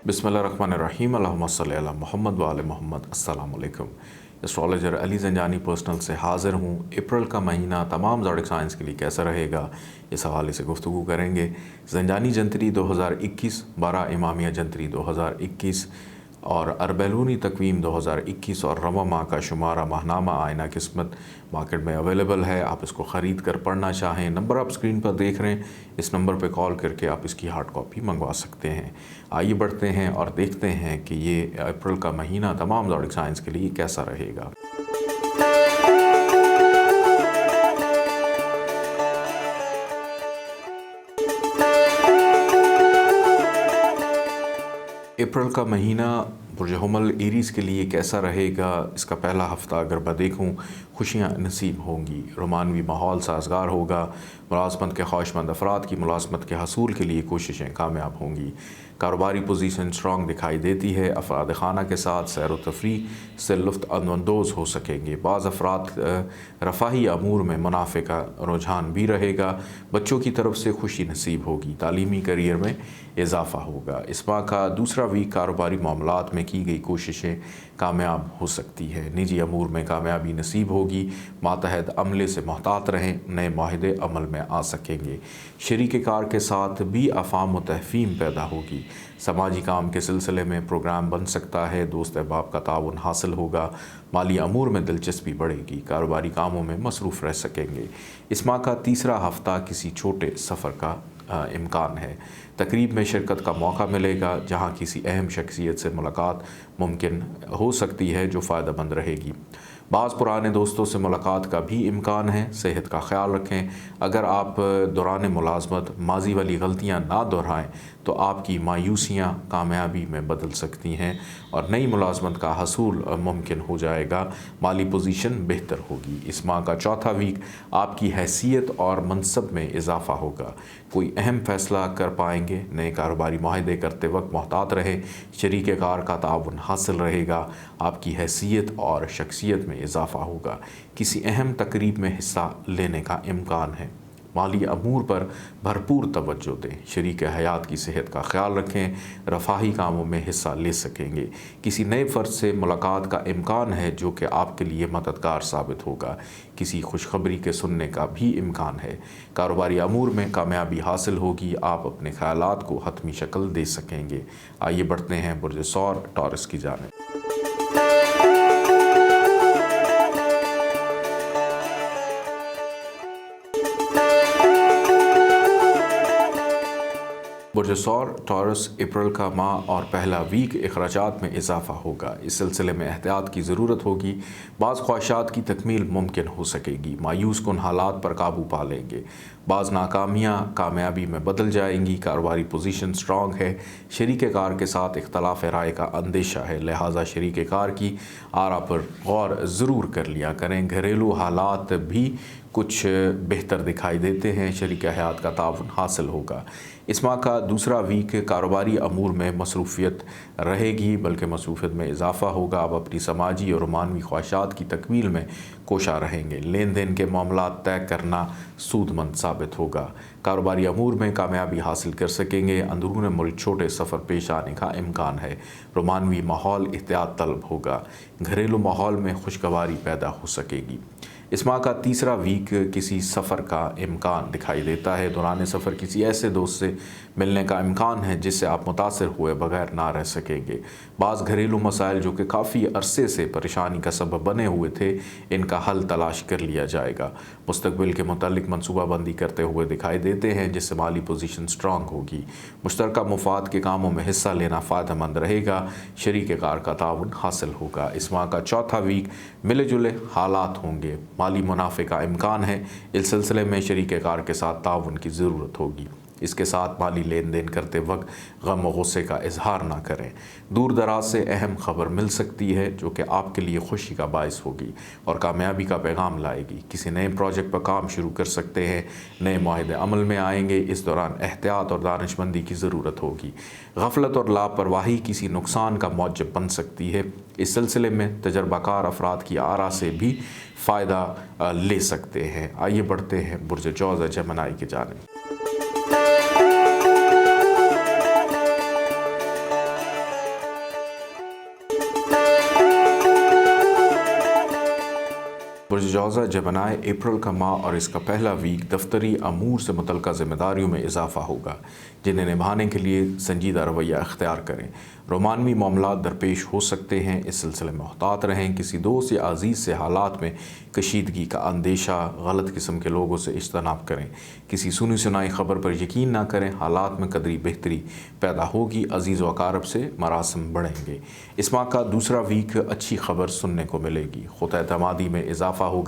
बिस्मिल्लाहिर्रहमानिर्रहीम अल्लाहुम्मा सल्ली अला मोहम्मद व आले मोहम्मद। अस्सलाम वालेकुम। एस्ट्रोलॉजर अली ज़ंजानी पर्सनल से हाज़िर हूँ। अप्रैल का महीना तमाम ज़ोडिक साइंस के लिए कैसा रहेगा, इस हवाले से गुफ्तगू करेंगे। ज़ंजानी जंतरी 2021, 12 इमामिया जंतरी 2021 और अरबैलूनी तकवीम 2021 और रवा माह का शुमारा माहनामा आयना किस्मत मार्केट में अवेलेबल है। आप इसको ख़रीद कर पढ़ना चाहें, नंबर आप स्क्रीन पर देख रहे हैं, इस नंबर पर कॉल करके आप इसकी हार्ड कॉपी मंगवा सकते हैं। आइए बढ़ते हैं और देखते हैं कि ये अप्रैल का महीना तमाम ज़ोडिक साइंस के लिए कैसा रहेगा। अप्रैल का महीना बुर्ज हमल एरीज़ के लिए कैसा रहेगा। इसका पहला हफ़्ता अगर मैं देखूँ, खुशियाँ नसीब होंगी, रोमानवी माहौल साजगार होगा, मुलाज़मत के ख्वाहिशमंद अफराद की मुलाज़मत के हसूल के लिए कोशिशें कामयाब होंगी। कारोबारी पोजीशन स्ट्रॉन्ग दिखाई देती है। अफराद खाना के साथ सैर व तफरीह से लुत्फ़ अंदोज़ हो सकेंगे। बाज़ अफराद रफ़ाही अमूर में मुनाफ़े का रुझान भी रहेगा। बच्चों की तरफ से खुशी नसीब होगी, तालीमी करियर में इजाफ़ा होगा। इस माह का दूसरा वीक कारोबारी मामलात में की गई कोशिशें कामयाब हो सकती है। निजी अमूर में कामयाबी नसीब होगी। मातहत अमले से मोहतात रहें, नए माहिदे अमल में आ सकेंगे। शरीक कार के साथ भी अफ़ाम व तहफ़ीम पैदा होगी। समाजी काम के सिलसिले में प्रोग्राम बन सकता है। दोस्त अहबाब का ताउन हासिल होगा। माली अमूर में दिलचस्पी बढ़ेगी। कारोबारी कामों में मसरूफ़ रह सकेंगे। इस माह का तीसरा हफ़्ता किसी छोटे सफ़र का इम्कान है। तकरीब में शिरकत का मौका मिलेगा, जहां किसी अहम शख्सियत से मुलाकात मुमकिन हो सकती है जो फ़ायदेमंद रहेगी। बाज़ पुराने दोस्तों से मुलाकात का भी इम्कान है। सेहत का ख्याल रखें। अगर आप दौरान मुलाज़मत माजी वाली गलतियां ना दोहराएं तो आपकी मायूसियां कामयाबी में बदल सकती हैं और नई मुलाज़मत का हसूल मुमकिन हो जाएगा। माली पोजीशन बेहतर होगी। इस माह का चौथा वीक आपकी हैसियत और मनसब में इजाफ़ा होगा। कोई अहम फ़ैसला कर पाएंगे। नए कारोबारी माहिदे करते वक्त मोहतात रहें। शरीक कार का ताउन हासिल रहेगा। आपकी हैसियत और शख्सियत में इजाफ़ा होगा। किसी अहम तकरीब में हिस्सा लेने का इम्कान है। माली अमूर पर भरपूर तवज्जो दें। शरीक हयात की सेहत का ख्याल रखें। रफ़ाही कामों में हिस्सा ले सकेंगे। किसी नए फ़र्द से मुलाकात का इम्कान है जो कि आपके लिए मददगार साबित होगा। किसी खुशखबरी के सुनने का भी इम्कान है। कारोबारी अमूर में कामयाबी हासिल होगी। आप अपने ख्यालात को हतमी शक्ल दे सकेंगे। आइए बढ़ते हैं बुर्ज सौर टॉरस की जानिब। बुर्ज सौर टॉरस अप्रैल का माह और पहला वीक अखराजात में इजाफ़ा होगा। इस सिलसिले में एहतियात की ज़रूरत होगी। बाज़ ख्वाहिशात की तकमील मुमकिन हो सकेगी। मायूस कुन हालात पर काबू पा लेंगे। बाज़ नाकामियाँ कामयाबी में बदल जाएंगी। कारोबारी पोजीशन स्ट्रॉन्ग है। शरीक कार के साथ इख्तलाफ राय का अंदेशा है, लिहाजा शरीक कार की आरा पर गौर ज़रूर कर लिया करें। घरेलू हालात भी कुछ बेहतर दिखाई देते हैं। शरीक हयात का ताउन हासिल होगा। इस माह का दूसरा वीक कारोबारी अमूर में मसरूफ़ियत रहेगी, बल्कि मसरूफ़ियत में इजाफ़ा होगा। आप अपनी समाजी और मानवी ख्वाहिशात की तकमील में कोशा रहेंगे। लेन देन के मामला तय करना सूदमंद साबित होगा। कारोबारी अमूर में कामयाबी हासिल कर सकेंगे। अंदरून मुल्क छोटे सफ़र पेश आने का इम्कान है। रोमानवी माहौल एहतियात तलब होगा। घरेलू माहौल में खुशगवारी पैदा हो सकेगी। इस माह का तीसरा वीक किसी सफ़र का इम्कान दिखाई देता है। दौरान सफ़र किसी ऐसे दोस्त से मिलने का इम्कान है जिससे आप मुतासिर हुए बगैर ना रह सकेंगे। बाज़ घरेलू मसाइल जो कि काफ़ी अरसे से परेशानी का सबब बने हुए थे, इनका हल तलाश कर लिया जाएगा। मुस्तकबिल के मुतालिक मनसूबाबंदी करते हुए दिखाई देते हैं, जिससे माली पोजीशन स्ट्रॉन्ग होगी। मुश्तरका मुफाद के कामों में हिस्सा लेना फ़ायदेमंद रहेगा। शरीक कार का ताउन हासिल होगा। इस माह का चौथा वीक मिले जुले हालात होंगे। माली मुनाफे का इम्कान है। इस सिलसिले में शरीक कार के साथ ताउन की ज़रूरत होगी। इसके साथ माली लेन देन करते वक्त गम व गुस्से का इजहार ना करें। दूर दराज से अहम खबर मिल सकती है जो कि आपके लिए खुशी का बायस होगी और कामयाबी का पैगाम लाएगी। किसी नए प्रोजेक्ट पर काम शुरू कर सकते हैं। नए माहिदे अमल में आएंगे। इस दौरान एहतियात और दानिशमंदी की ज़रूरत होगी। गफलत और लापरवाही किसी नुकसान का मौजब बन सकती है। इस सिलसिले में तजर्बाकार अफराद की आरा से भी फ़ायदा ले सकते हैं। आइए बढ़ते हैं बुर्ज जौज़ जेमिनी की जानिब। मुतजावज़ा जबनाए अप्रैल का माह और इसका पहला वीक दफ्तरी अमूर से मुतल्लिक़ ज़िम्मेदारियों में इजाफ़ा होगा, जिन्हें निभाने के लिए संजीदा रवैया अख्तियार करें। रोमानवी मामलात दरपेश हो सकते हैं, इस सिलसिले में मुहतात रहें। किसी दोस्त या अज़ीज़ से हालात में कशीदगी का अंदेशा, गलत किस्म के लोगों से इज्तनाब करें। किसी सुनी सुनाई ख़बर पर यकीन ना करें, हालात में कदरी बेहतरी पैदा होगी। अज़ीज़ व अकारब से मरासिम बढ़ेंगे। इस माह का दूसरा वीक अच्छी खबर सुनने को मिलेगी। खुद एतमादी में इजाफ़ा होगा।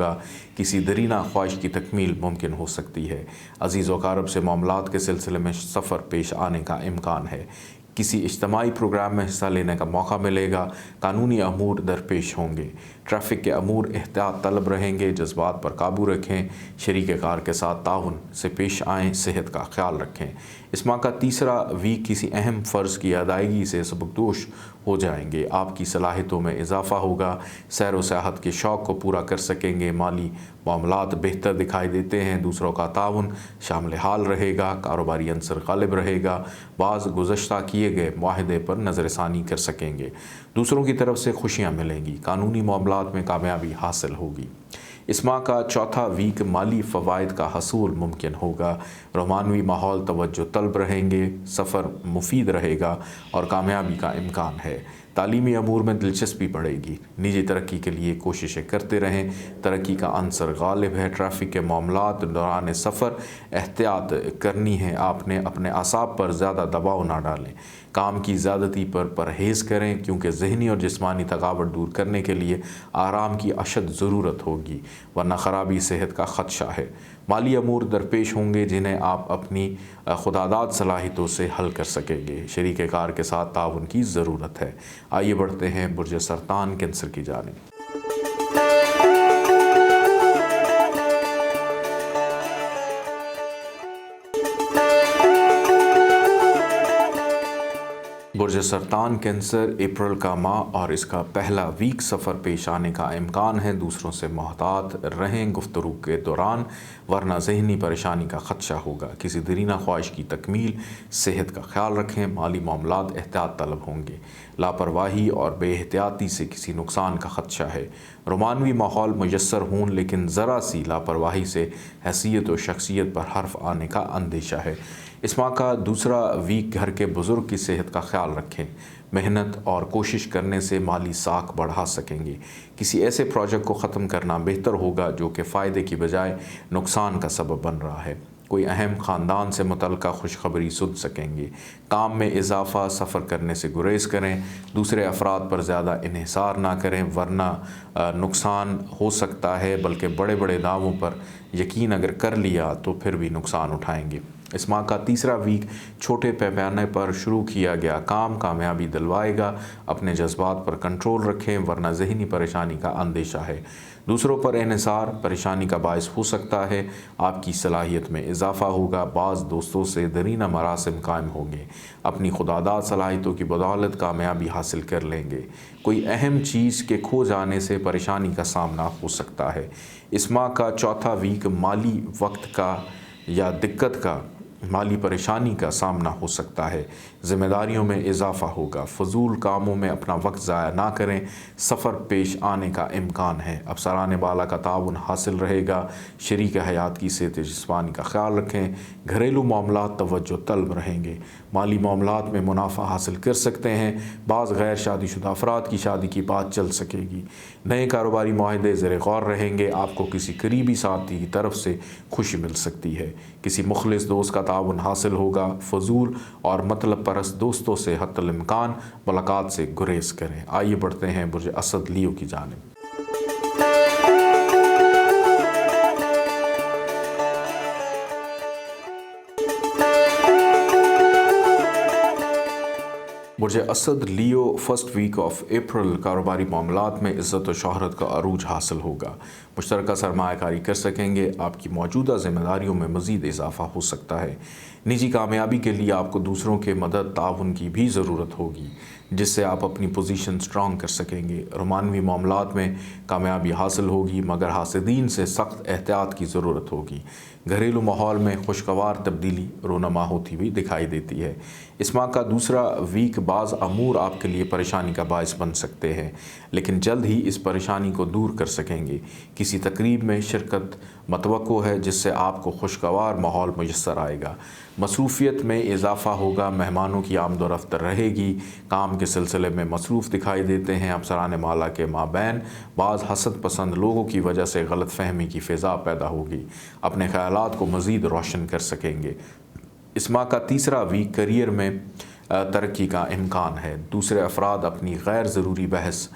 किसी दरीना ख्वाहिश की तकमील मुमकिन हो सकती है। अज़ीज़ व अकारब से मामलात के सिलसिले में सफ़र पेश आने का इम्कान है। किसी इज्तमाई प्रोग्राम में हिस्सा लेने का मौका मिलेगा। कानूनी अमूर दरपेश होंगे। ट्रैफिक के अमूर एहतियात तलब रहेंगे। जज्बात पर काबू रखें। शरीक कार के साथ ताउन से पेश आएँ। सेहत का ख्याल रखें। इस माह का तीसरा वीक किसी अहम फ़र्ज़ की अदायगी से सबकदोश हो जाएंगे। आपकी सलाहियतों में इजाफ़ा होगा। सैर व सियाहत के शौक़ को पूरा कर सकेंगे। माली मामलात बेहतर दिखाई देते हैं। दूसरों का ताउन शामिल हाल रहेगा। कारोबारी अंसर गालिब रहेगा। बाज़ गुज़श्ता किए गए मुआहदे पर नज़रसानी कर सकेंगे। दूसरों की तरफ से खुशियाँ मिलेंगी। कानूनी मामलात में कामयाबी हासिल होगी। इस माह का चौथा वीक माली फ़वाइद का हसूल मुमकिन होगा। रोमानवी माहौल तवज्जो तलब रहेंगे। सफ़र मुफीद रहेगा और कामयाबी का इम्कान है। तालीमी अमूर में दिलचस्पी बढ़ेगी। निजी तरक्की के लिए कोशिशें करते रहें। तरक्की का अंसर गालिब है। ट्रैफिक के मामलात दौरान सफ़र एहतियात करनी है। आपने अपने आसाब पर ज़्यादा दबाव ना डालें। काम की ज़्यादती पर परहेज़ करें, क्योंकि ज़हनी और जिस्मानी थकावट दूर करने के लिए आराम की अशद ज़रूरत होगी, वरना ख़राबी सेहत का ख़दशा है। माली अमूर दरपेश होंगे, जिन्हें आप अपनी खुदादाद सलाहियतों से हल कर सकेंगे। शरीक कार के साथ ताउन की ज़रूरत है। आइए बढ़ते हैं बुर्ज सरतान कैंसर की जानिब। बुर्ज सरतान कैंसर अप्रैल का माह और इसका पहला वीक सफ़र पेश आने का इम्कान है। दूसरों से मोहतात रहें गुफ्तगू के दौरान, वरना ज़हनी परेशानी का ख़दशा होगा। किसी दरीना ख्वाहिश की तकमील, सेहत का ख्याल रखें। माली मामलात एहतियात तलब होंगे। लापरवाही और बेएहतियाती से किसी नुकसान का ख़दशा है। रोमानवी माहौल मुयस्सर हों, लेकिन ज़रा सी लापरवाही से हैसियत और शख्सियत पर हर्फ आने का अंदेशा है। इस माह का दूसरा वीक घर के बुज़ुर्ग की सेहत का ख्याल रखें। मेहनत और कोशिश करने से माली साख बढ़ा सकेंगे। किसी ऐसे प्रोजेक्ट को ख़त्म करना बेहतर होगा जो कि फ़ायदे की बजाय नुकसान का सबब बन रहा है। कोई अहम ख़ानदान से मुतल्लिक़ा खुशखबरी सुन सकेंगे। काम में इजाफ़ा, सफ़र करने से गुरेज करें। दूसरे अफराद पर ज़्यादा इन्हिसार ना करें, वरना नुकसान हो सकता है। बल्कि बड़े बड़े दावों पर यकीन अगर कर लिया तो फिर भी नुकसान उठाएंगे। इस माह का तीसरा वीक छोटे पैमाने पर शुरू किया गया काम कामयाबी दिलवाएगा। अपने जज्बात पर कंट्रोल रखें, वरना ज़हनी परेशानी का अंदेशा है। दूसरों पर इन्हिसार परेशानी का बायस हो सकता है। आपकी सलाहियत में इजाफ़ा होगा। बाज़ दोस्तों से दरीना मरासिम कायम होंगे। अपनी खुदादाद सलाहियतों की बदौलत कामयाबी हासिल कर लेंगे। कोई अहम चीज़ के खो जाने से परेशानी का सामना हो सकता है। इस माह का चौथा वीक माली वक्त का या दिक्कत का, माली परेशानी का सामना हो सकता है। ज़िम्मेदारियों में इजाफ़ा होगा। फ़जूल कामों में अपना वक्त ज़ाया ना करें। सफ़र पेश आने का इम्कान है। अफसरान बाला का ताउन हासिल रहेगा। शरीक हयात की सेहत जिस्मानी का ख्याल रखें। घरेलू मामलात तवज्जो तलब रहेंगे। माली मामलात में मुनाफा हासिल कर सकते हैं। बाज़ गैर शादीशुदा अफराद की शादी की बात चल सकेगी। नए कारोबारी मुआहदे ज़ेर गौर रहेंगे। आपको किसी करीबी साथी की तरफ से खुशी मिल सकती है। किसी मुखलिस दोस्त का ताउन हासिल होगा। फ़जूल और मतलब परस्त दोस्तों से हत्तल इम्कान मुलाकात से गुरेज करें। आइए बढ़ते हैं बुर्ज असद लियो की जानिब। बुर्ज असद लियो फर्स्ट वीक ऑफ अप्रैल कारोबारी मामलात में इज़्ज़त व शोहरत का अरूज हासिल होगा। मुश्तरका सरमायाकारी कर सकेंगे। आपकी मौजूदा ज़िम्मेदारियों में मज़ीद इजाफ़ा हो सकता है। निजी कामयाबी के लिए आपको दूसरों के मदद ताउन की भी ज़रूरत होगी। جس سے آپ اپنی پوزیشن سٹرانگ کر سکیں گے۔ رومانوی معاملات میں کامیابی حاصل ہوگی، مگر حاسدین سے سخت احتیاط کی ضرورت ہوگی۔ گھریلو ماحول میں خوشگوار تبدیلی رونما ہوتی ہوئی دکھائی دیتی ہے۔ اس ماہ کا دوسرا ویک بعض امور آپ کے لیے پریشانی کا باعث بن سکتے ہیں، لیکن جلد ہی اس پریشانی کو دور کر سکیں گے۔ کسی تقریب میں شرکت متوقع ہے جس سے آپ کو خوشگوار ماحول میسر آئے گا۔ مصروفیت میں اضافہ ہوگا، مہمانوں کی آمد و رفت رہے گی، کام کے سلسلے میں مصروف دکھائی دیتے ہیں۔ افسران مالا کے مابین بعض حسد پسند لوگوں کی وجہ سے غلط فہمی کی فضا پیدا ہوگی، اپنے خیالات کو مزید روشن کر سکیں گے۔ اس ماہ کا تیسرا ویک کیریئر میں ترقی کا امکان ہے۔ دوسرے افراد اپنی غیر ضروری بحث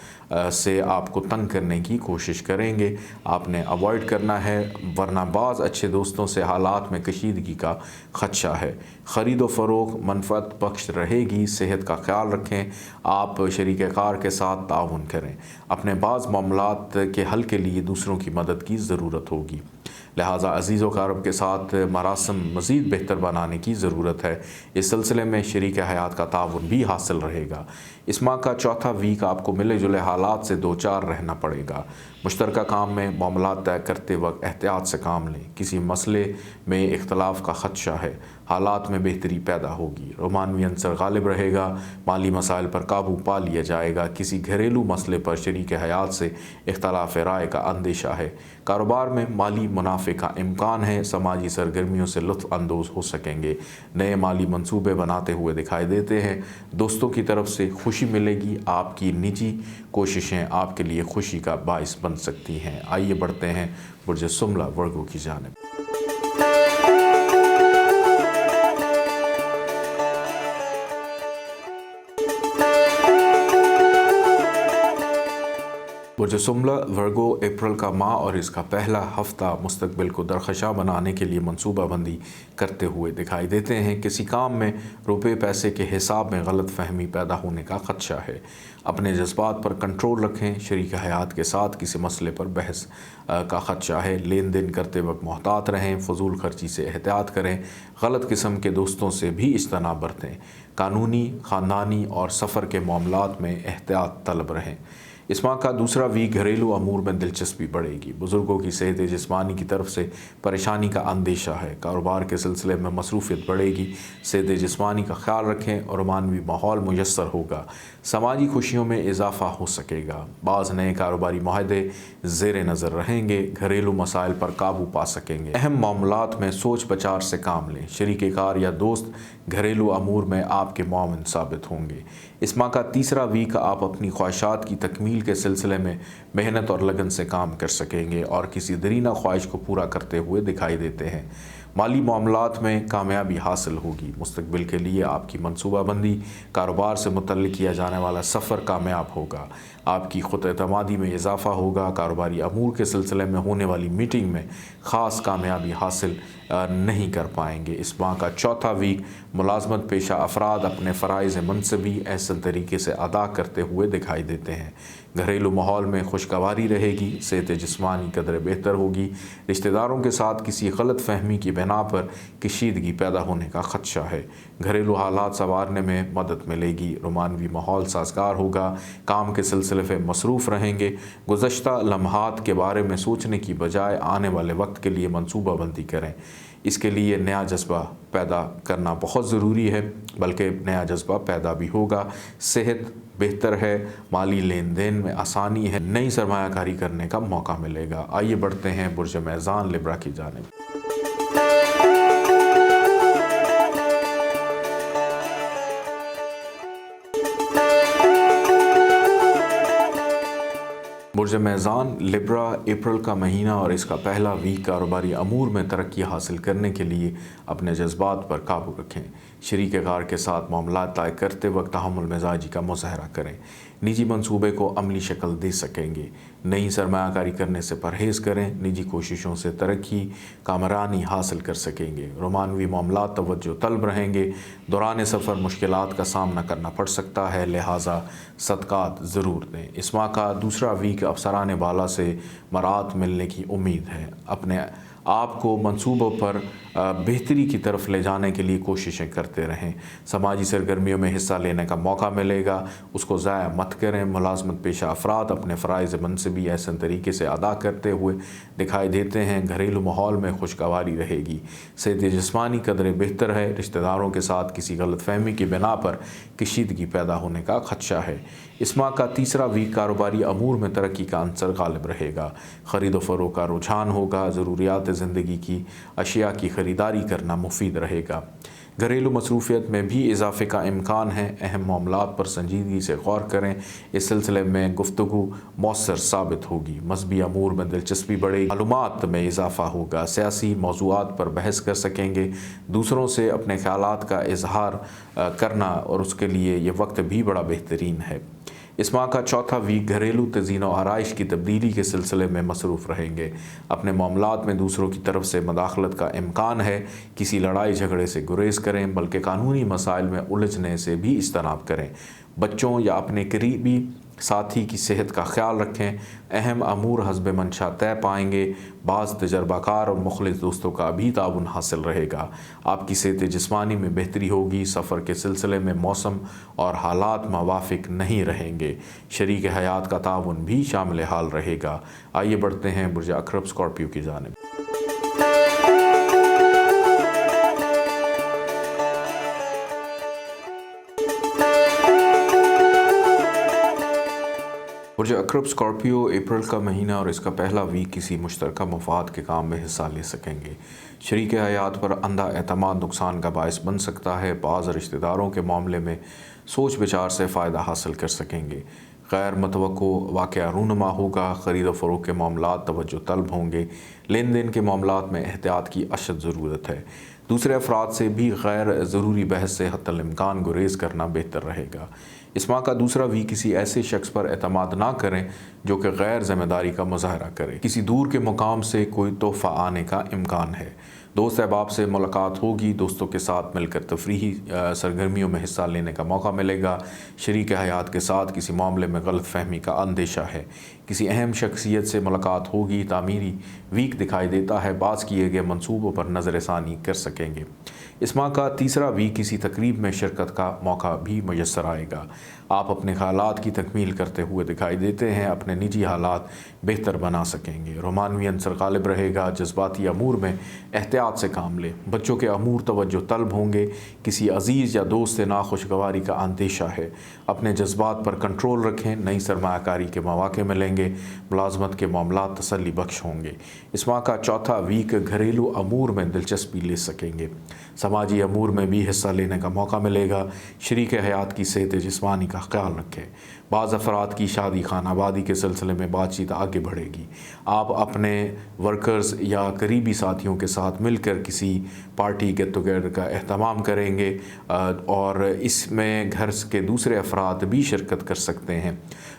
سے آپ کو تنگ کرنے کی کوشش کریں گے، آپ نے اوائڈ کرنا ہے، ورنہ بعض اچھے دوستوں سے حالات میں کشیدگی کا خدشہ ہے۔ خرید و فروخت منفعت بخش رہے گی، صحت کا خیال رکھیں، آپ شریک کار کے ساتھ تعاون کریں، اپنے بعض معاملات کے حل کے لیے دوسروں کی مدد کی ضرورت ہوگی، لہٰذا عزیز و اقارب کے ساتھ مراسم مزید بہتر بنانے کی ضرورت ہے۔ اس سلسلے میں شریک حیات کا تعاون بھی حاصل رہے گا۔ اس ماہ کا چوتھا ویک آپ کو ملے جلے حالات سے دوچار رہنا پڑے گا۔ مشترکہ کام میں معاملات طے کرتے وقت احتیاط سے کام لیں، کسی مسئلے میں اختلاف کا خدشہ ہے، حالات میں بہتری پیدا ہوگی، رومانوی عنصر غالب رہے گا، مالی مسائل پر قابو پا لیا جائے گا، کسی گھریلو مسئلے پر شریک حیات سے اختلاف رائے کا اندیشہ ہے، کاروبار میں مالی منافع کا امکان ہے، سماجی سرگرمیوں سے لطف اندوز ہو سکیں گے، نئے مالی منصوبے بناتے ہوئے دکھائی دیتے ہیں، دوستوں کی طرف سے خوشی ملے گی، آپ کی نجی کوششیں آپ کے لیے خوشی کا باعث بن سکتی ہیں۔ آئیے بڑھتے ہیں برج سملہ ورگو کی جانب۔ برج سملہ ورگو اپریل کا ماہ اور اس کا پہلا ہفتہ مستقبل کو درخشاں بنانے کے لیے منصوبہ بندی کرتے ہوئے دکھائی دیتے ہیں۔ کسی کام میں روپے پیسے کے حساب میں غلط فہمی پیدا ہونے کا خدشہ ہے، اپنے جذبات پر کنٹرول رکھیں، شریک حیات کے ساتھ کسی مسئلے پر بحث کا خدشہ ہے، لین دین کرتے وقت محتاط رہیں، فضول خرچی سے احتیاط کریں، غلط قسم کے دوستوں سے بھی اجتناب برتیں، قانونی، خاندانی اور سفر کے معاملات میں احتیاط طلب رہیں۔ اس ماہ کا دوسرا ویک گھریلو امور میں دلچسپی بڑھے گی، بزرگوں کی صحت جسمانی کی طرف سے پریشانی کا اندیشہ ہے، کاروبار کے سلسلے میں مصروفیت بڑھے گی، صحت جسمانی کا خیال رکھیں اور رومانوی ماحول میسر ہوگا، سماجی خوشیوں میں اضافہ ہو سکے گا، بعض نئے کاروباری معاہدے زیر نظر رہیں گے، گھریلو مسائل پر قابو پا سکیں گے، اہم معاملات میں سوچ بچار سے کام لیں، شریک کار یا دوست گھریلو امور میں آپ کے معاون ثابت ہوں گے۔ اس ماہ کا تیسرا ویک آپ اپنی خواہشات کی تکمیل کے سلسلے میں محنت اور لگن سے کام کر سکیں گے اور کسی درینہ خواہش کو پورا کرتے ہوئے دکھائی دیتے ہیں۔ مالی معاملات میں کامیابی حاصل ہوگی، مستقبل کے لیے آپ کی منصوبہ بندی، کاروبار سے متعلق کیا جانے والا سفر کامیاب ہوگا، آپ کی خود اعتمادی میں اضافہ ہوگا، کاروباری امور کے سلسلے میں ہونے والی میٹنگ میں خاص کامیابی حاصل نہیں کر پائیں گے۔ اس ماہ کا چوتھا ویک ملازمت پیشہ افراد اپنے فرائض منصبی احسن طریقے سے ادا کرتے ہوئے دکھائی دیتے ہیں، گھریلو ماحول میں خوشگواری رہے گی، صحت جسمانی قدر بہتر ہوگی، رشتہ داروں کے ساتھ کسی غلط فہمی کی بنا پر کشیدگی پیدا ہونے کا خدشہ ہے، گھریلو حالات سنوارنے میں مدد ملے گی، رومانوی ماحول سازگار ہوگا، کام کے سلسلے میں مصروف رہیں گے، گزشتہ لمحات کے بارے میں سوچنے کی بجائے آنے والے وقت کے لیے منصوبہ بندی کریں، اس کے لیے نیا جذبہ پیدا کرنا بہت ضروری ہے، بلکہ نیا جذبہ پیدا بھی ہوگا، صحت بہتر ہے، مالی لین دین میں آسانی ہے، نئی سرمایہ کاری کرنے کا موقع ملے گا۔ آئیے بڑھتے ہیں برج میزان لبرا کی جانب۔ برج میزان لبرا اپریل کا مہینہ اور اس کا پہلا ویک کاروباری امور میں ترقی حاصل کرنے کے لیے اپنے جذبات پر قابو رکھیں، شریک کار کے ساتھ معاملات طے کرتے وقت تحمل مزاجی کا مظاہرہ کریں، نجی منصوبے کو عملی شکل دے سکیں گے، نئی سرمایہ کاری کرنے سے پرہیز کریں، نجی کوششوں سے ترقی کامرانی حاصل کر سکیں گے، رومانوی معاملات توجہ طلب رہیں گے، دوران سفر مشکلات کا سامنا کرنا پڑ سکتا ہے، لہٰذا صدقات ضرور دیں۔ اس ماہ کا دوسرا ویک افسران بالا سے مراعات ملنے کی امید ہے، اپنے آپ کو منصوبوں پر بہتری کی طرف لے جانے کے لیے کوششیں کرتے رہیں۔ سماجی سرگرمیوں میں حصہ لینے کا موقع ملے گا، اس کو ضائع مت کریں۔ ملازمت پیشہ افراد اپنے فرائض منصبی احسن طریقے سے ادا کرتے ہوئے دکھائی دیتے ہیں۔ گھریلو ماحول میں خوشگواری رہے گی۔ صحت جسمانی قدرے بہتر ہے۔ رشتہ داروں کے ساتھ کسی غلط فہمی کی بنا پر کشیدگی پیدا ہونے کا خدشہ ہے۔ اس ماہ کا تیسرا ویک کاروباری امور میں ترقی کا عنصر غالب رہے گا۔ خرید و فروخت کا رجحان ہوگا۔ ضروریات زندگی کی اشیاء کی خریداری کرنا مفید رہے گا۔ گھریلو مصروفیت میں بھی اضافے کا امکان ہے۔ اہم معاملات پر سنجیدگی سے غور کریں۔ اس سلسلے میں گفتگو مؤثر ثابت ہوگی۔ مذہبی امور میں دلچسپی بڑھے گی۔ معلومات میں اضافہ ہوگا۔ سیاسی موضوعات پر بحث کر سکیں گے۔ دوسروں سے اپنے خیالات کا اظہار کرنا اور اس کے لیے یہ وقت بھی بڑا بہترین ہے۔ اس ماہ کا چوتھا ویک گھریلو تزئین و آرائش کی تبدیلی کے سلسلے میں مصروف رہیں گے۔ اپنے معاملات میں دوسروں کی طرف سے مداخلت کا امکان ہے۔ کسی لڑائی جھگڑے سے گریز کریں، بلکہ قانونی مسائل میں الجھنے سے بھی اجتناب کریں۔ بچوں یا اپنے قریبی ساتھی کی صحت کا خیال رکھیں۔ اہم امور حسب منشا طے پائیں گے۔ بعض تجربہ کار اور مخلص دوستوں کا بھی تعاون حاصل رہے گا۔ آپ کی صحت جسمانی میں بہتری ہوگی۔ سفر کے سلسلے میں موسم اور حالات موافق نہیں رہیں گے۔ شریک حیات کا تعاون بھی شامل حال رہے گا۔ آئیے بڑھتے ہیں برج اکرب اسکارپیو کی جانب۔ برج اکرب اسکارپیو اپریل کا مہینہ اور اس کا پہلا ویک کسی مشترکہ مفاد کے کام میں حصہ لے سکیں گے۔ شریک حیات پر اندھا اعتماد نقصان کا باعث بن سکتا ہے۔ بعض رشتہ داروں کے معاملے میں سوچ بچار سے فائدہ حاصل کر سکیں گے۔ غیر متوقع واقعہ رونما ہوگا۔ خرید و فروخت کے معاملات توجہ طلب ہوں گے۔ لین دین کے معاملات میں احتیاط کی اشد ضرورت ہے۔ دوسرے افراد سے بھی غیر ضروری بحث سے حتی الامکان گریز کرنا بہتر رہے گا۔ اس ماہ کا دوسرا ویک کسی ایسے شخص پر اعتماد نہ کریں جو کہ غیر ذمہ داری کا مظاہرہ کرے۔ کسی دور کے مقام سے کوئی تحفہ آنے کا امکان ہے۔ دوست احباب سے ملاقات ہوگی۔ دوستوں کے ساتھ مل کر تفریحی سرگرمیوں میں حصہ لینے کا موقع ملے گا۔ شریک حیات کے ساتھ کسی معاملے میں غلط فہمی کا اندیشہ ہے۔ کسی اہم شخصیت سے ملاقات ہوگی۔ تعمیری ویک دکھائی دیتا ہے۔ بعض کیے گئے منصوبوں پر نظر ثانی کر سکیں گے۔ اس ماہ کا تیسرا ویک کسی تقریب میں شرکت کا موقع بھی میسر آئے گا۔ آپ اپنے خیالات کی تکمیل کرتے ہوئے دکھائی دیتے ہیں۔ اپنے نجی حالات بہتر بنا سکیں گے۔ رومانوی عنصر غالب رہے گا۔ جذباتی امور میں احتیاط سے کام لیں۔ بچوں کے امور توجہ طلب ہوں گے۔ کسی عزیز یا دوست سے ناخوشگواری کا اندیشہ ہے۔ اپنے جذبات پر کنٹرول رکھیں۔ نئی سرمایہ کاری کے مواقع ملیں گے۔ ملازمت کے معاملات تسلی بخش ہوں گے۔ اس ماہ کا چوتھا ویک گھریلو امور میں دلچسپی لے سکیں گے۔ سماجی امور میں بھی حصہ لینے کا موقع ملے گا۔ شریک حیات کی صحت جسمانی کا خیال رکھیں۔ بعض افراد کی شادی خانہ آبادی کے سلسلے میں بات چیت آگے بڑھے گی۔ آپ اپنے ورکرز یا قریبی ساتھیوں کے ساتھ مل کر کسی پارٹی گیٹ ٹوگیدر کا اہتمام کریں گے اور اس میں گھر کے دوسرے افراد بھی شرکت کر سکتے ہیں۔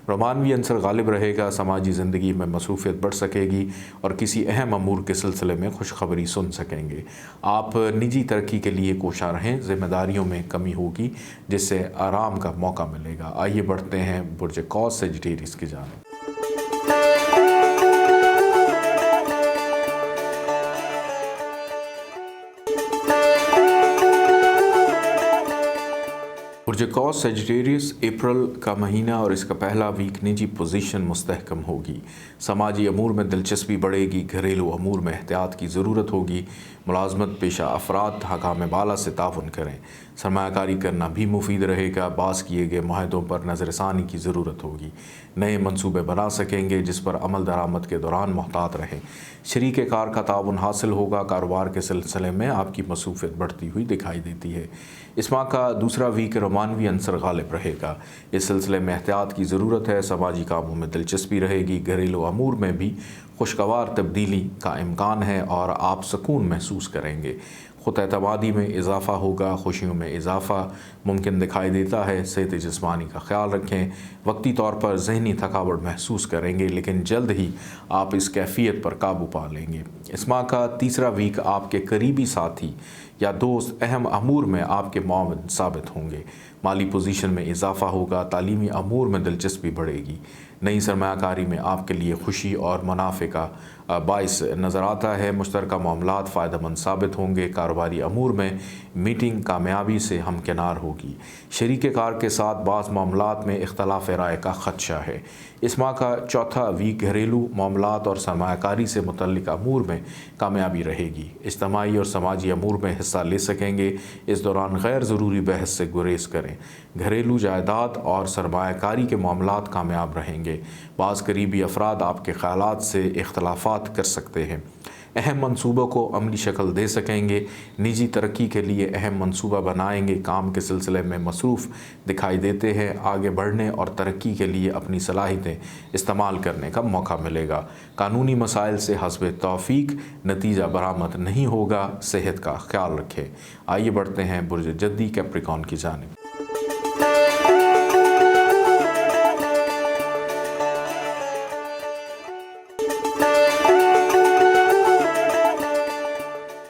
رومانوی عنصر غالب رہے گا۔ سماجی زندگی میں مصروفیت بڑھ سکے گی اور کسی اہم امور کے سلسلے میں خوشخبری سن سکیں گے۔ آپ نجی ترقی کے لیے کوشاں رہیں۔ ذمہ داریوں میں کمی ہوگی جس سے آرام کا موقع ملے گا۔ آئیے بڑھتے ہیں برج قوس سیجیٹیریس کی جانب۔ برج قوس سیجیٹیریس اپریل کا مہینہ اور اس کا پہلا ویک نجی پوزیشن مستحکم ہوگی۔ سماجی امور میں دلچسپی بڑھے گی۔ گھریلو امور میں احتیاط کی ضرورت ہوگی۔ ملازمت پیشہ افراد حکام بالا سے تعاون کریں۔ سرمایہ کاری کرنا بھی مفید رہے گا۔ بعض کیے گئے معاہدوں پر نظر ثانی کی ضرورت ہوگی۔ نئے منصوبے بنا سکیں گے جس پر عمل درآمد کے دوران محتاط رہیں۔ شریک کار کا تعاون حاصل ہوگا۔ کاروبار کے سلسلے میں آپ کی مصروفیت بڑھتی ہوئی دکھائی دیتی ہے۔ اس ماہ کا دوسرا ویک رومانوی عنصر غالب رہے گا۔ اس سلسلے میں احتیاط کی ضرورت ہے۔ سماجی کاموں میں دلچسپی رہے گی۔ گھریلو امور میں بھی خوشگوار تبدیلی کا امکان ہے اور آپ سکون محسوس کریں گے۔ خود اعتمادی میں اضافہ ہوگا۔ خوشیوں میں اضافہ ممکن دکھائی دیتا ہے۔ صحت جسمانی کا خیال رکھیں۔ وقتی طور پر ذہنی تھکاوٹ محسوس کریں گے لیکن جلد ہی آپ اس کیفیت پر قابو پا لیں گے۔ اس ماہ کا تیسرا ویک آپ کے قریبی ساتھی یا دوست اہم امور میں آپ کے معاون ثابت ہوں گے۔ مالی پوزیشن میں اضافہ ہوگا۔ تعلیمی امور میں دلچسپی بڑھے گی۔ نئی سرمایہ کاری میں آپ کے لیے خوشی اور منافع کا बाइस नज़र आता है। मुश्तरका मामलात फ़ायदा मंद साबित होंगे। कारोबारी अमूर में मीटिंग कामयाबी से हमकिनार होगी। शरीक कार के साथ बाज़ मामलात में इख्तलाफ राय का ख़दशा है। इस माह का चौथा वीक घरेलू मामलात और सरमायाकारी से मुतल्लिक अमूर में कामयाबी रहेगी। इज्तिमाई और समाजी अमूर में हिस्सा ले सकेंगे। इस दौरान गैर ज़रूरी बहस से गुरेज करें। घरेलू जायदाद और सरमायाकारी के मामलात कामयाब रहेंगे। बाज़ करीबी अफराद आपके ख़यालात से इख्तलाफात कर सकते हैं। अहम मंसूबों को अमली शक्ल दे सकेंगे। निजी तरक्की के लिए अहम मंसूबा बनाएंगे। काम के सिलसिले में मसरूफ़ दिखाई देते हैं। आगे बढ़ने और तरक्की के लिए अपनी सलाहियतें इस्तेमाल करने का मौका मिलेगा। कानूनी मसाइल से हस्ब तौफीक नतीजा बरामद नहीं होगा। सेहत का ख्याल रखें। आइए बढ़ते हैं बुर्ज जद्दी कैप्रिकॉर्न की जानिब।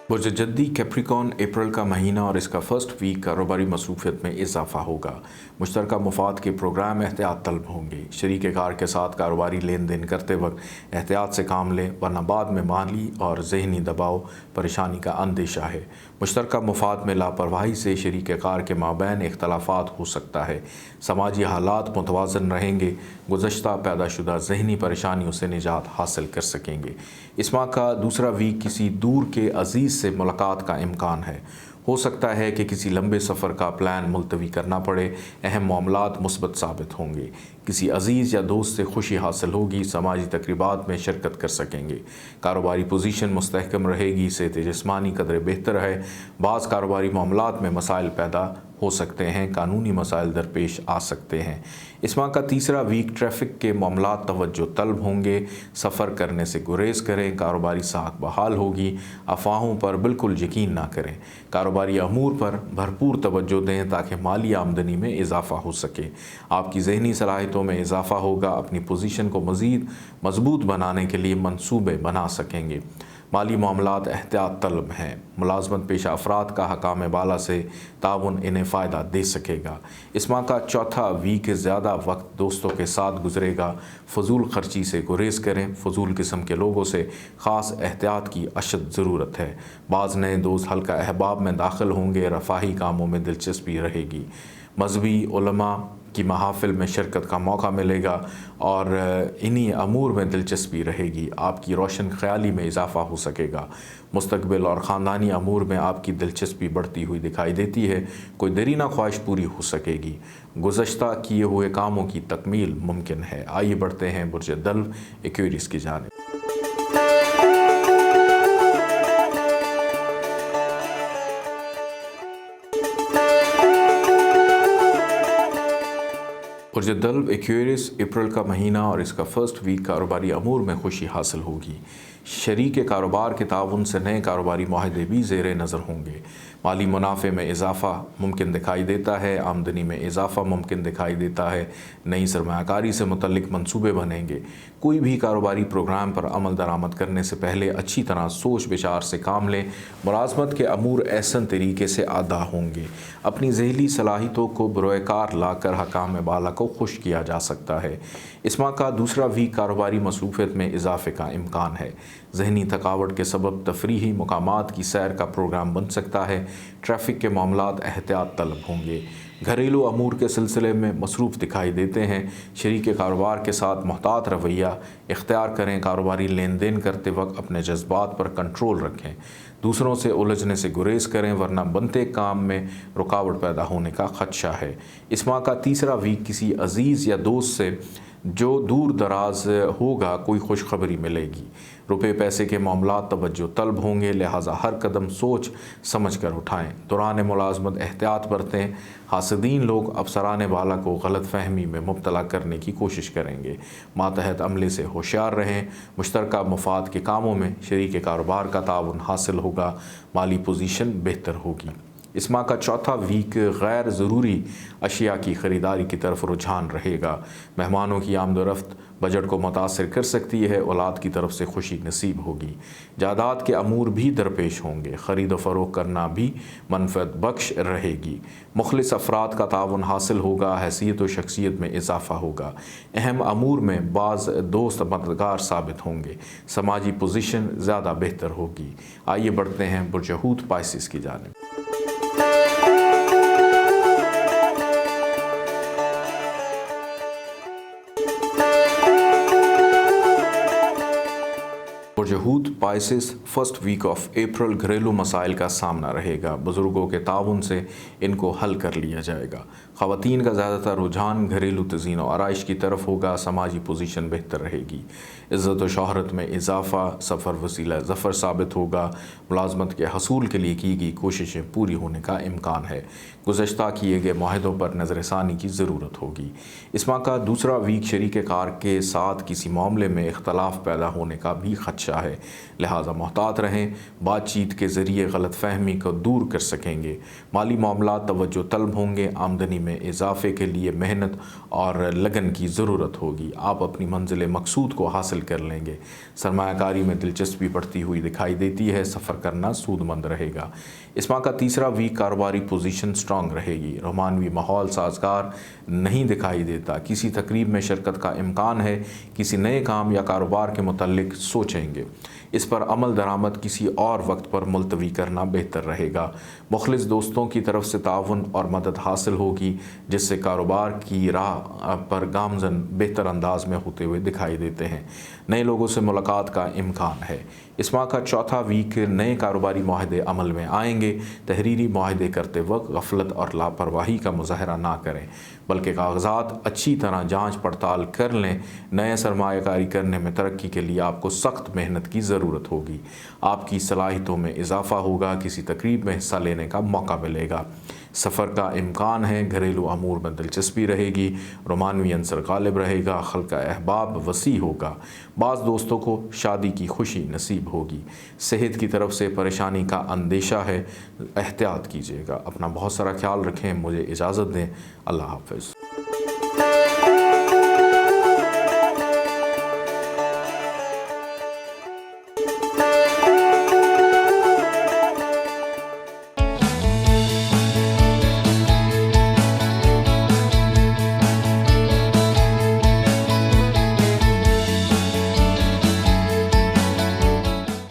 बुर्ज जद्दी कैप्रिकॉर्न अप्रैल का महीना और इसका फर्स्ट वीक कारोबारी मसरूफियत में इजाफा होगा। मुश्तरका मुफाद के प्रोग्राम एहतियात तलब होंगे। शरीक कार के साथ कारोबारी लेन देन करते वक्त एहतियात से काम लें, वरना बाद में माली और जहनी दबाव परेशानी का अंदेशा है। मुश्तरका मुफाद में लापरवाही से शरीक कार के माबैन इख्तलाफात हो सकता है। समाजी हालात मुतवाज़न रहेंगे। गुज़श्ता पैदाशुदा जहनी परेशानियों से निजात हासिल कर सकेंगे। इस माह का दूसरा वीक किसी दूर के अजीज़ से मुलाकात का इम्कान है। हो सकता है कि किसी लंबे सफ़र का प्लान मुलतवी करना पड़े। अहम मामलात मुस्बत साबित होंगे। किसी अजीज़ या दोस्त से खुशी हासिल होगी। समाजी तकरीबात में शिरकत कर सकेंगे। कारोबारी पोजीशन मुस्तहकम रहेगी। सेहत जिस्मानी कदर बेहतर है। बाज़ कारोबारी मामलात में मसाइल पैदा हो सकते हैं। कानूनी मसाइल दरपेश आ सकते हैं। इस माह का तीसरा वीक ट्रैफिक के मामलात तवज्जो तलब होंगे। सफ़र करने से गुरेज करें। कारोबारी साख बहाल होगी। अफवाहों पर बिल्कुल यकीन ना करें। कारोबारी अमूर पर भरपूर तवज्जो दें ताकि माली आमदनी में इजाफ़ा हो सके। आपकी ज़हनी सलाहियतों में इजाफ़ा होगा। अपनी पोजीशन को मज़ीद मजबूत बनाने के लिए मंसूबे बना सकेंगे। माली मामलात एहतियात तलब हैं। मुलाजमत पेशा अफराद का हकाम बाला से ताउन इन्हें फ़ायदा दे सकेगा। इस माह का चौथा वीक ज़्यादा वक्त दोस्तों के साथ गुजरेगा। फ़जूल खर्ची से गुरेज करें। फ़जूल किस्म के लोगों से ख़ास एहतियात की अशद ज़रूरत है। बाज़ नए दोस्त हल्का अहबाब में दाखिल होंगे। रफ़ाही कामों में दिलचस्पी रहेगी। मजहबी उलमा की महाफिल में शिरकत का मौका मिलेगा और इन्हीं अमूर में दिलचस्पी रहेगी। आपकी रोशन ख्याली में इजाफ़ा हो सकेगा। मुस्तकबिल और ख़ानदानी अमूर में आपकी दिलचस्पी बढ़ती हुई दिखाई देती है। कोई देरीना ख्वाहिश पूरी हो सकेगी। गुज़श्ता किए हुए कामों की तकमील मुमकिन है। आइए बढ़ते हैं बुर्ज दल्व एक्वेरियस की जानिब। बुर्ज दल्व एक्वेरियस अप्रैल का महीना और इसका फर्स्ट वीक कारोबारी अमूर में खुशी हासिल होगी। शरीक कारोबार के ताउन से नए कारोबारी माहदे भी ज़ेर नज़र होंगे। माली मुनाफे में इजाफ़ा मुमकिन दिखाई देता है। आमदनी में इजाफ़ा मुमकिन दिखाई देता है। नई सरमायाकारी से मुतल्लिक मंसूबे बनेंगे। कोई भी कारोबारी प्रोग्राम पर अमल दरामद करने से पहले अच्छी तरह सोच विचार से काम लें। मुलाजमत के अमूर ऐसन तरीके से अदा होंगे। अपनी ज़हनी सलाहियतों को बरोएकार लाकर हकाम बाला को खुश किया जा सकता है। इस माह का दूसरा वीक कारोबारी मसरूफियत में इजाफे का इम्कान है। जहनी थकावट के सबब तफरीही मुकामात की सैर का प्रोग्राम बन सकता है। ट्रैफिक के मामलात एहतियात तलब होंगे। घरेलू अमूर के सिलसिले में मसरूफ़ दिखाई देते हैं। शरीक कारोबार के साथ मुहतात रवैया इख्तियार करें। कारोबारी लेन देन करते वक्त अपने जज्बात पर कंट्रोल रखें। दूसरों से उलझने से गुरेज करें, वरना बनते काम में रुकावट पैदा होने का ख़दशा है। इस माह का तीसरा वीक किसी अजीज़ या दोस्त से जो दूर दराज होगा कोई खुशखबरी मिलेगी। रुपए पैसे के मामलात तवज्जो तलब होंगे, लिहाजा हर कदम सोच समझ कर उठाएँ। दौरान मुलाजमत एहतियात बरतें। हासदीन लोग अफसरान बाला को गलत फहमी में मुब्तला करने की कोशिश करेंगे। मातहत अमले से होशियार रहें। मुश्तरका मुफाद के कामों में शरीक कारोबार का ताउन हासिल होगा। माली पोजीशन बेहतर होगी। اس ماہ کا چوتھا ویک غیر ضروری اشیاء کی خریداری کی طرف رجحان رہے گا۔ مہمانوں کی آمد و رفت بجٹ کو متاثر کر سکتی ہے، اولاد کی طرف سے خوشی نصیب ہوگی، جائیداد کے امور بھی درپیش ہوں گے، خرید و فروخت کرنا بھی منفعت بخش رہے گی، مخلص افراد کا تعاون حاصل ہوگا، حیثیت و شخصیت میں اضافہ ہوگا، اہم امور میں بعض دوست مددگار ثابت ہوں گے، سماجی پوزیشن زیادہ بہتر ہوگی۔ آئیے بڑھتے ہیں برج حوت پائسس کی جانب۔ برج حوت Pisces first week of April گھریلو مسائل کا سامنا رہے گا، بزرگوں کے تعاون سے ان کو حل کر لیا جائے گا، خواتین کا زیادہ تر رجحان گھریلو تزئین و آرائش کی طرف ہوگا، سماجی پوزیشن بہتر رہے گی، عزت و شہرت میں اضافہ، سفر وسیلہ ظفر ثابت ہوگا، ملازمت کے حصول کے لیے کی گئی کوششیں پوری ہونے کا امکان ہے، گزشتہ کیے گئے معاہدوں پر نظر ثانی کی ضرورت ہوگی۔ اس ماہ کا دوسرا ویک شریک کار کے ساتھ کسی معاملے میں اختلاف پیدا ہونے کا بھی خدشہ ہے، لہٰذا محتاط رہیں، بات چیت کے ذریعے غلط فہمی کو دور کر سکیں گے، مالی معاملات توجہ طلب ہوں گے، آمدنی میں اضافے کے لیے محنت اور لگن کی ضرورت ہوگی، آپ اپنی منزل مقصود کو حاصل کر لیں گے، سرمایہ کاری میں دلچسپی بڑھتی ہوئی دکھائی دیتی ہے، سفر کرنا سود مند رہے گا۔ اس ماہ کا تیسرا ویک کاروباری پوزیشن سٹرانگ رہے گی، رومانوی ماحول سازگار نہیں دکھائی دیتا، کسی تقریب میں شرکت کا امکان ہے، کسی نئے کام یا کاروبار کے متعلق سوچیں گے، اس پر عمل درآمد کسی اور وقت پر ملتوی کرنا بہتر رہے گا، مخلص دوستوں کی طرف سے تعاون اور مدد حاصل ہوگی، جس سے کاروبار کی راہ پر گامزن بہتر انداز میں ہوتے ہوئے دکھائی دیتے ہیں، نئے لوگوں سے ملاقات کا امکان ہے۔ اس ماہ کا چوتھا ویک نئے کاروباری معاہدے عمل میں آئیں گے، تحریری معاہدے کرتے وقت غفلت اور لاپرواہی کا مظاہرہ نہ کریں، بلکہ کاغذات اچھی طرح جانچ پڑتال کر لیں، نئے سرمایہ کاری کرنے میں ترقی کے لیے آپ کو سخت محنت کی ضرورت ہوگی، آپ کی صلاحیتوں میں اضافہ ہوگا، کسی تقریب میں حصہ لینے کا موقع ملے گا، سفر کا امکان ہے، گھریلو امور میں دلچسپی رہے گی، رومانوی عنصر غالب رہے گا، خلق احباب وسیع ہوگا، بعض دوستوں کو شادی کی خوشی نصیب ہوگی، صحت کی طرف سے پریشانی کا اندیشہ ہے، احتیاط کیجیے گا، اپنا بہت سارا خیال رکھیں، مجھے اجازت دیں، اللہ حافظ۔